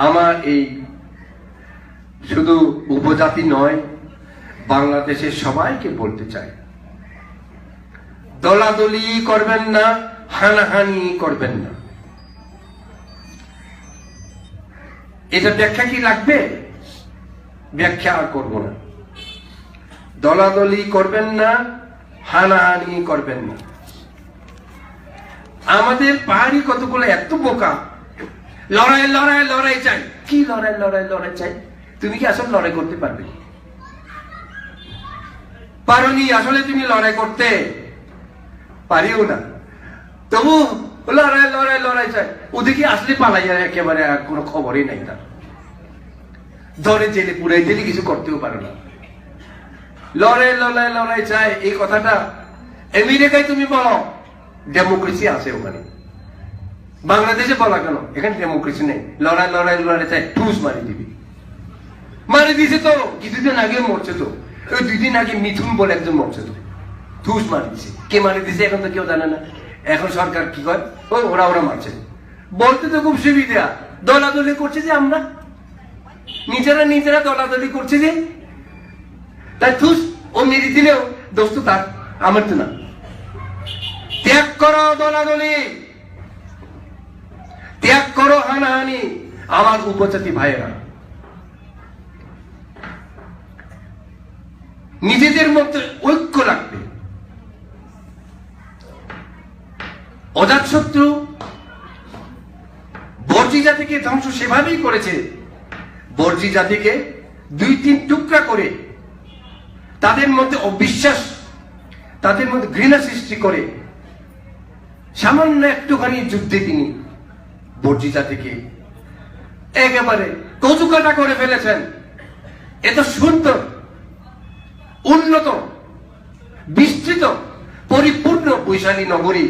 আমার এই শুধু উপজাতি নয়, বাংলাদেশের সবাইকে বলতে চাই, দলাদলি করবেন না, হানাহানি করবেন না। এটা ব্যাখ্যা কি লাগবে? ব্যাখ্যা আর করব না। দলাদলি করবেন না, হানাহানি করবেন না। আমাদের পাহাড়ি কতগুলো এত বোকা, লড়াই লড়াই লড়াই চাই। কি লড়াই লড়াই লড়াই চাই? তুমি কি আসলে লড়াই করতে পারবে? পারোনি। আসলে তুমি লড়াই করতে পারিও না, তবু লড়াই লড়াই লড়াই চাই। ওদিকে আসলে পালাই যায় একেবারে, আর কোনো খবরই নাই তার। ধরে জেলে পুরাই দিলে কিছু করতেও পারো না। লড়াই লড়াই লড়াই চাই, এই কথাটা আমেরিকায় তুমি বলো, ডেমোক্রেসি আছে ওখানে। বাংলাদেশে বলা কেন? এখানে ডেমোক্রেসি নেই। লড়াই লড়াই লড়াই চাই, ঠুস মারি দিবি। মারি দিছে তো, কিছুদিন আগে মরছে তো। ওই 2 দিন আগে মিথুন বলে একজন মরছে তো, ঠুস মারি দিছে। কে মারি দিছে এখন তো কেউ জানে না। এখন সরকার কি করে? ওরা মারছে। বলতে তো খুব সুবিধা, দলাদলি করছে যে আমরা, নিজেরা দলাদলি করছে যে, তাই ঠুস ও মেরে দিলেও দোষ তো তার, আমার তো না। ত্যাগ করো দলাদলি, ত্যাগ করো হানাহানি। আমার উপজাতি ভাইয়েরা, নিজেদের মধ্যে ঐক্য লাগবে। অজাতশত্রু বর্জি জাতিকে ধ্বংস সেভাবেই করেছে। বর্জি জাতিকে 2-3 টুকরা করে তাদের মধ্যে অবিশ্বাস, তাদের মধ্যে ঘৃণা সৃষ্টি করে সামান্য একটুখানি যুদ্ধে তিনি বর্জি জাতিকে একেবারে কচুকাটা করে ফেলেছেন। এত সুন্দর, উন্নত, বিস্তৃত, পরিপূর্ণ বৈশালী নগরী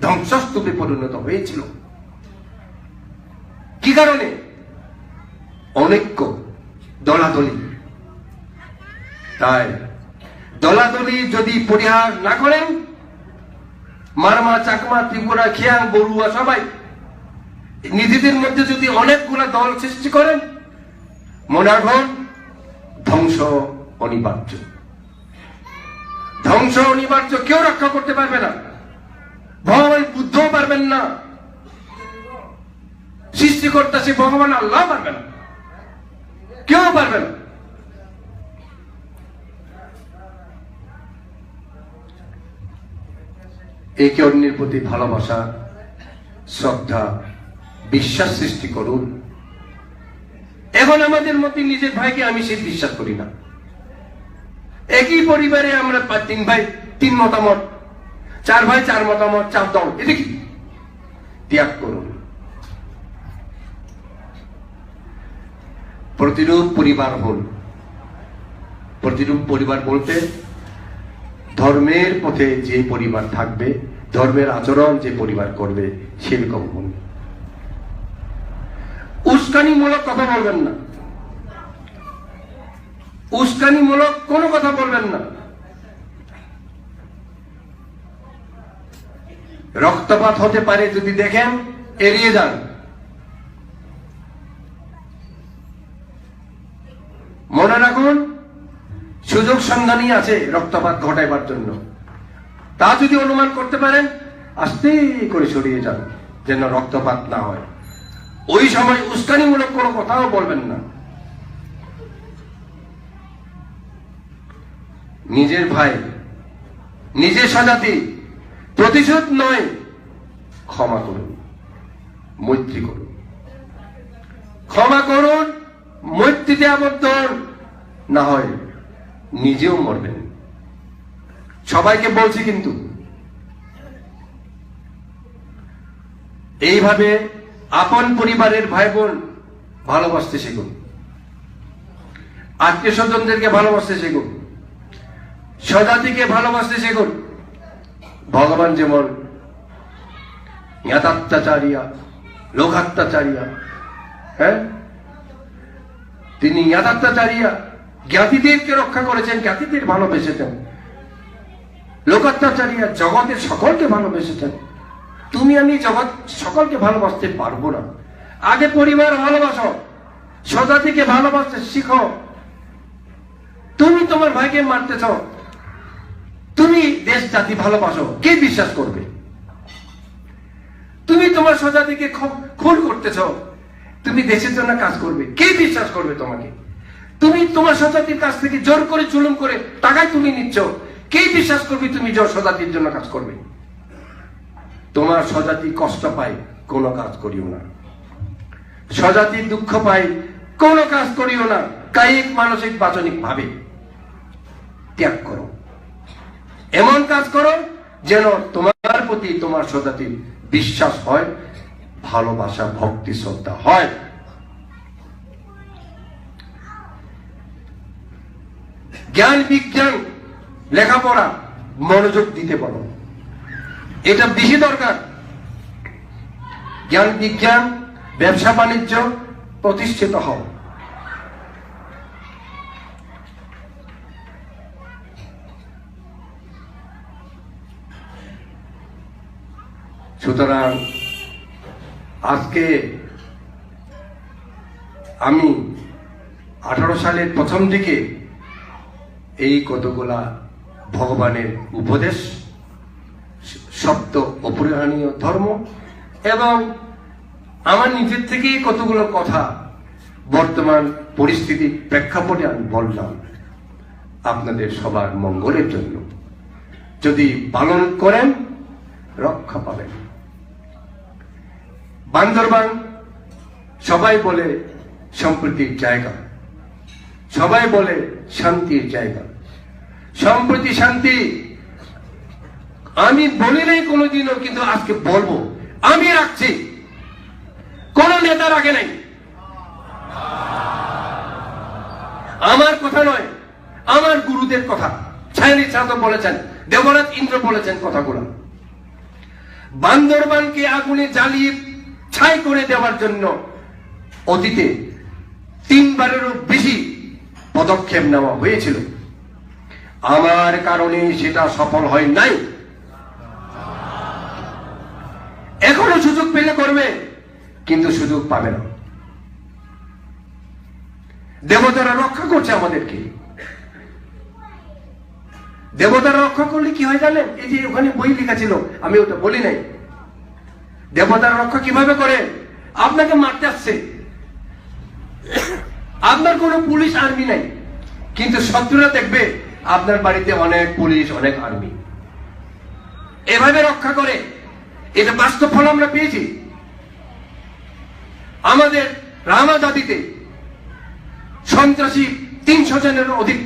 ধ্বংসস্তূপে পরিণত হয়েছিল। কি কারণে? অনৈক্য, দলাদলি। তাই দলাদলি যদি পরিহার না করেন, মারমা, চাকমা, ত্রিপুরা, খিয়াং, বড়ুয়া সবাই নিজেদের মধ্যে যদি অনেকগুলা দল সৃষ্টি করেন, মনে রাখুন ধ্বংস অনিবার্য। ধ্বংস অনিবার্য, কেউ রক্ষা করতে পারবে না। ভগবান বুদ্ধও পারবেন না, সৃষ্টিকর্তা সে ভগবান আল্লাহ পারবে না, কেউ পারবে না। একে অন্যের প্রতি ভালোবাসা, শ্রদ্ধা, বিশ্বাস সৃষ্টি করুন। এখন আমাদের মধ্যে নিজের ভাইকে আমি সে বিশ্বাস করি না। একই পরিবারে আমরা 3 ভাই 3 মতামত, 4 ভাই 4 মতামত, 4 দল। এটা কি? ত্যাগ করুন। প্রতিরূপ পরিবার হল। প্রতিরূপ পরিবার বলতে ধর্মের পথে যে পরিবার থাকবে, ধর্মের আচরণ যে পরিবার করবে, সেরকম হন। উস্কানিমূলক কথা বলবেন না, উস্কানিমূলক কোনো কথা বলবেন না। রক্তপাত হতে পারে যদি দেখেন, এড়িয়ে যান। মনে রাখুন সুযোগ সন্ধানই আছে রক্তপাত ঘটাইবার জন্য। তা যদি অনুমান করতে পারেন, আস্তে করে সরিয়ে যান যেন রক্তপাত না হয়। ওই সময় উস্কানিমূলক কোনো কথাও বলবেন না। নিজের ভাই, নিজের স্বজাতি, প্রতিশোধ নয়, ক্ষমা করুন, মৈত্রী করুন। ক্ষমা করুন, মৈত্রীতে আবদ্ধ হন, না হয় নিজেও মরবেন। সবাইকে বলছি কিন্তু। এইভাবে আপন পরিবারের ভাই বোন ভালোবাসতে শিখুন, আত্মীয় স্বজনদেরকে ভালোবাসতে শিখুন, স্বজাতিকে ভালোবাসতে শিখুন। ভগবান যেমন জ্ঞাতাত্মাচারিয়া, লোকাত্মাচারিয়া, হ্যাঁ, তিনি জ্ঞাতাত্মাচারিয়া, জ্ঞাতিদেরকে রক্ষা করেছেন, জ্ঞাতিদের ভালোবেসেছেন। লোকাত্মাচারিয়া, জগতের সকলকে ভালোবেসেছেন। তুমি আমি জগৎ সকলকে ভালোবাসতে পারবো না। আগে পরিবার ভালোবাসো, স্বজাতিকে ভালোবাসতে শিখো। তুমি তোমার ভাইকে মারতেছ, তুমি দেশ জাতি ভালোবাসো, কে বিশ্বাস করবে? তুমি তোমার স্বজাতিকে খুন করতেছ, তুমি দেশের জন্য কাজ করবে, কে বিশ্বাস করবে তোমাকে? তুমি তোমার স্বজাতির কাছ থেকে জোর করে জুলুম করে টাকায় তুলে নিচ্ছ, কে বিশ্বাস করবে তুমি স্বজাতির জন্য কাজ করবে? তোমার স্বজাতি কষ্ট পায়, কোনো কাজ করিও না। স্বজাতি দুঃখ পায়, কোনো কাজ করিও না। কায়িক, মানসিক, বাচনিক ভাবে ত্যাগ করো। এমন কাজ করো যেন তোমার প্রতি তোমার স্বজাতির বিশ্বাস হয়, ভালোবাসা, ভক্তি, শ্রদ্ধা হয়। জ্ঞান বিজ্ঞান লেখাপড়া মনোযোগ দিতে পারো, এটা বেশি দরকার। জ্ঞান বিজ্ঞান, ব্যবসা বাণিজ্য প্রতিষ্ঠিত হও। সুতরাং আজকে আমি 18 সালের প্রথম দিকে এই কতগুলা ভগবানের উপদেশ, সপ্ত অপরিহারণীয় ধর্ম এবং আমার নিজের থেকেই কতগুলো কথা বর্তমান পরিস্থিতির প্রেক্ষাপটে আমি বললাম আপনাদের সবার মঙ্গলের জন্য। যদি পালন করেন রক্ষা পাবেন। বান্দরবান সবাই বলে সম্প্রীতির জায়গা, সবাই বলে শান্তির জায়গা। সম্প্রীতি, শান্তি আমি বলি নাই কোনোদিনও, কিন্তু আজকে বলবো, আমি রাখছি, কোন নেতা রাখে নাই। আমার কথা নয়, আমার গুরুদের কথা। ছায়ানি সাধক বলেছেন, দেবরাজ ইন্দ্র বলেছেন কথাগুলো। বান্দরবানকে আগুনে জ্বালিয়ে ছাই করে দেওয়ার জন্য অতীতে 3 বারেরও বেশি পদক্ষেপ নেওয়া হয়েছিল। আমার কারণে সেটা সফল হয় নাই। এখনো সুযোগ পেলে করবে, কিন্তু সুযোগ পাবে না। দেবতারা রক্ষা করছে আমাদেরকে। দেবতারা রক্ষা করলে কি হয় জানেন? এই যে ওখানে বই লেখা ছিল, আমি ওটা বলি নাই। দেবতারা রক্ষা কিভাবে করে? আপনাকে মারতে আসছে, আপনার কোনো পুলিশ আর্মি নাই, কিন্তু শত্রুরা দেখবে আপনার বাড়িতে অনেক পুলিশ, অনেক আর্মি। এভাবে রক্ষা করে। এটা বাস্তব ফল আমরা পেয়েছি। আমাদের রামাজাদিতে সন্ত্রাসী 300 জনের অধিক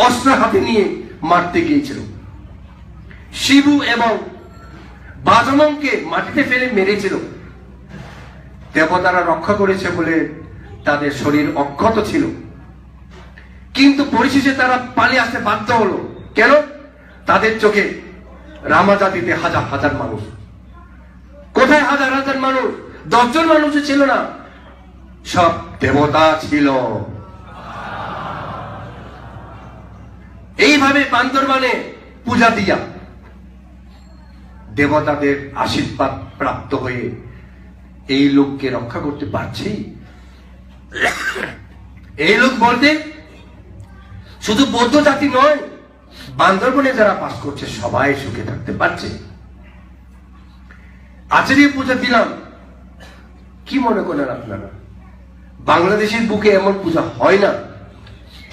অস্ত্র হাতে নিয়ে মারতে গিয়েছিল। শিবু এবং বাজমনকে মাটিতে ফেলে মেরেছিল। দেবতারা রক্ষা করেছে বলে তাদের শরীর অক্ষত ছিল, কিন্তু পরিশেষে তারা পালিয়ে আসতে বাধ্য হলো। কেন? তাদের চোখে রামাজাদিতে হাজার হাজার মানুষ। কোথায় হাজার হাজার মানুষ? 10 জন মানুষ ছিল না, সব দেবতা ছিল। এইভাবে বান্দরবানে পূজা দিয়া দেবতাদের আশীর্বাদ প্রাপ্ত হয়ে এই লোককে রক্ষা করতে পারছি। এই লোক বলতে শুধু বৌদ্ধ জাতি নয়, বান্দরবনে যারা বাস করছে সবাই সুখে থাকতে পারছে। আচার্য পূজা দিলাম, কি মনে করেন আপনারা? বাংলাদেশের বুকে এমন পূজা হয় না,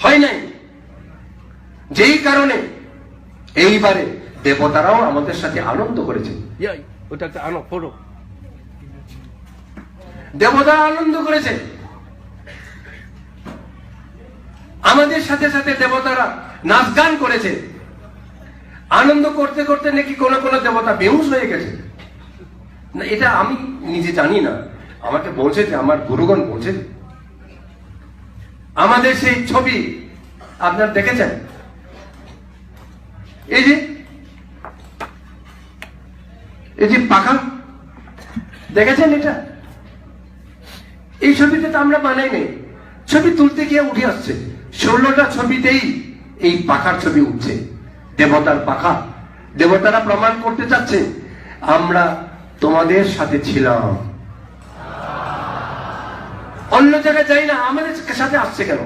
হয় নাই। যেই কারণে এইবারে দেবতারাও আমাদের সাথে আনন্দ করেছে। দেবতারা আনন্দ করেছে আমাদের সাথে সাথে। দেবতারা নাচ গান করেছে। আনন্দ করতে করতে নাকি কোন কোন দেবতা বেহুশ হয়ে গেছে। না, এটা আমি নিজে জানি না, আমাকে বলছে যে আমার গুরুগণ বলছে। আমাদের সেই ছবি আপনারা দেখেছেন, এই যে পাখা দেখেছেন, এটা এই ছবিতে তো আমরা বানাই নাই। ছবি তুলতে গিয়ে উঠে আসছে 16টা ছবিতেই এই পাখার ছবি উঠছে, দেবতার পাখা। দেবতারা প্রমাণ করতে চাচ্ছে আমরা তোমাদের সাথে ছিলাম। অন্য জায়গায় যাই না, আমাদের সাথে আসছে কেন,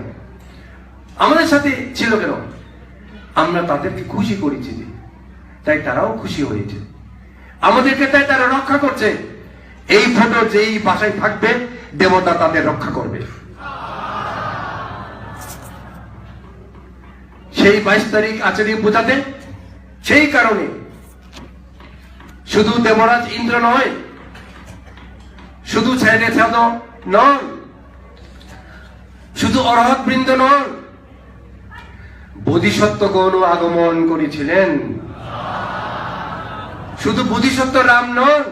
আমাদের সাথে ছিল কেন? আমরা তাদেরকে খুশি করেছি, তাই তারাও খুশি হয়েছে, আমাদেরকে তাই তারা রক্ষা করছে। এই ফটো যেই বাসায় থাকবে, দেবতা তাদের রক্ষা করবে। সেই 22 তারিখ আচারি পূজাতে সেই কারণে শুধু দেবরাজ ইন্দ্র নয়, শুধু ছেলে ছাদ নন, শুধু অরহৎ বৃন্দ নন, বোধিসত্ত্বগণ আগমন করেছিলেন। শুধু বোধিসত্ত্ব রাম নন,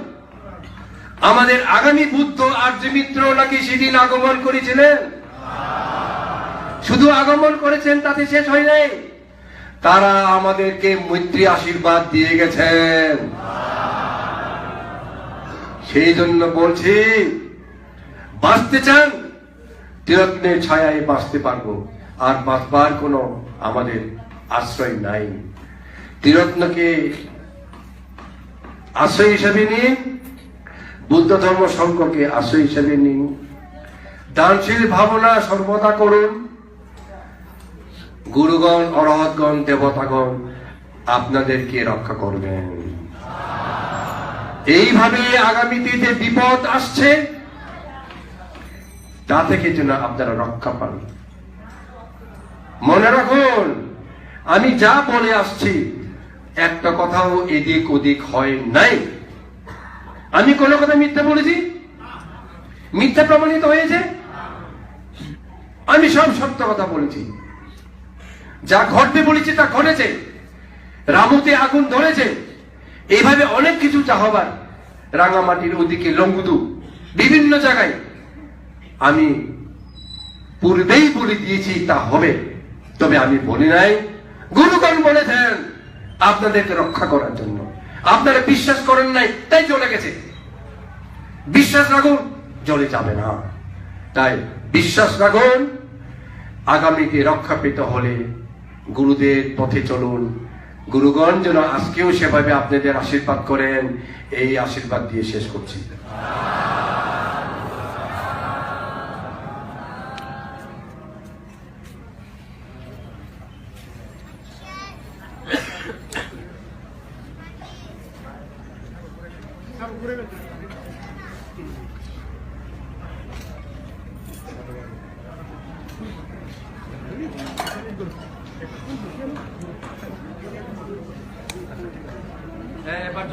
আমাদের আগামী বুদ্ধ আর্যমিত্র নাকি সেদিন আগমন করেছিলেন। শুধু আগমন করেছেন তাতে শেষ হয় নাই, তারা আমাদেরকে মৈত্রী আশীর্বাদ দিয়ে গেছেন। সেই জন্য বলছি, বাঁচতে চান ত্রিরত্নের ছায়ায় বাঁচতে পারবো, আর বাঁচবার কোনো আমাদের আশ্রয় নাই। ত্রিরত্নকে আশ্রয় হিসেবে নিন, বুদ্ধ ধর্ম সংঘকে আশ্রয় হিসেবে নিন, দানশীল ভাবনা সর্বদা করুন। গুরুগণ, অরহৎগণ, দেবতাগণ আপনাদেরকে রক্ষা করবেন। এইভাবে আগামীতে যে বিপদ আসছে, তা থেকে যেন আপনারা রক্ষা পান। মনে রাখুন, আমি যা বলে আসছি একটা কথাও এদিক ওদিক হয় নাই। আমি কোনো কথা মিথ্যা বলেছি? মিথ্যা প্রমাণিত হয়েছে? আমি সব সত্য কথা বলেছি। যা ঘটবে বলেছি তা ঘটেছে। রামুতে আগুন ধরেছে, এইভাবে অনেক কিছু যা হবার, রাঙামাটির ওদিকে লঙ্গুদু, বিভিন্ন জায়গায় আমি পূর্বেই বলে দিয়েছি তা হবে। তবে আমি বলি নাই, গুরুগণ বলেছেন আপনাদেরকে রক্ষা করার জন্য। আপনারা বিশ্বাস করেন নাই, তাই চলে গেছে। বিশ্বাস রাখুন, চলে যাবে না। তাই বিশ্বাস রাখুন, আগামীতে রক্ষা পেতে হলে গুরুদের পথে চলুন। গুরুগণ যেন আজকেও সেভাবে আপনাদের আশীর্বাদ করেন, এই আশীর্বাদ দিয়ে শেষ করছি। এবার